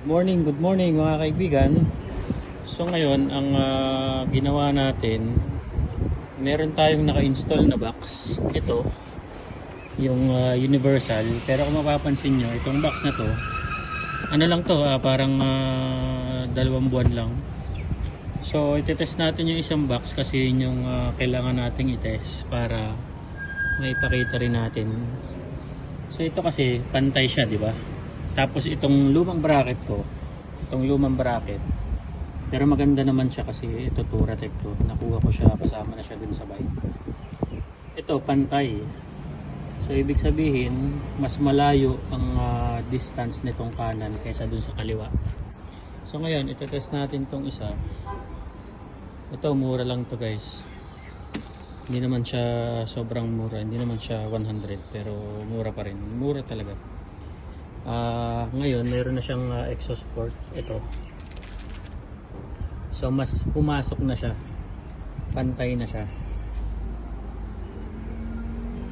Good morning mga kaibigan. So ngayon, ang ginawa natin, meron tayong naka-install na box. Ito, yung universal. Pero kung mapapansin nyo, itong box na to, ano lang to, parang 2 buwan lang. So itetest natin yung isang box kasi yun yung kailangan nating itest para maipakita rin natin. So ito kasi pantay siya, di ba? Tapos itong lumang bracket ko, pero maganda naman siya kasi ito Touratech to. Nakuha ko siya, kasama na siya dun sa bike. Ito pantay. So ibig sabihin, mas malayo ang distance nitong kanan kaysa dun sa kaliwa. So ngayon, ito-test natin tong isa. Ito mura lang to guys. Hindi naman siya sobrang mura, hindi naman siya 100 pero mura pa rin. Mura talaga. Ngayon mayroon na siyang exhaust port ito, so mas pumasok na siya, pantay na siya,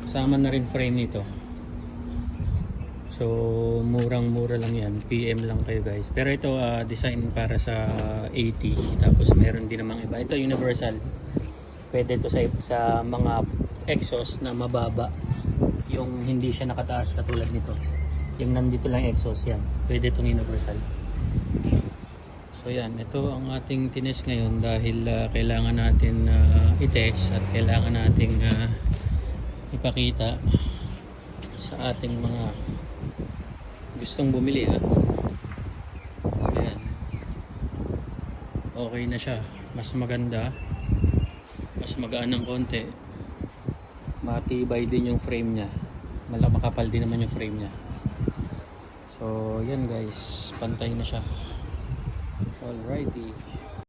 kasama na rin frame nito. So murang-mura lang yan, PM lang kayo guys. Pero ito design para sa 80, tapos meron din namang iba. Ito universal, pwede ito sa mga exhaust na mababa, yung hindi siya nakataas katulad nito. Yung nandito lang exhaust yan, pwede itong universal. So yan, ito ang ating tines ngayon dahil kailangan natin i-test at kailangan nating ipakita sa ating mga gustong bumili. So yan, okay na siya, mas maganda, mas magaan ng konti, matibay din yung frame nya, makapal din naman yung frame nya. So yan guys, pantay na siya. Alrighty.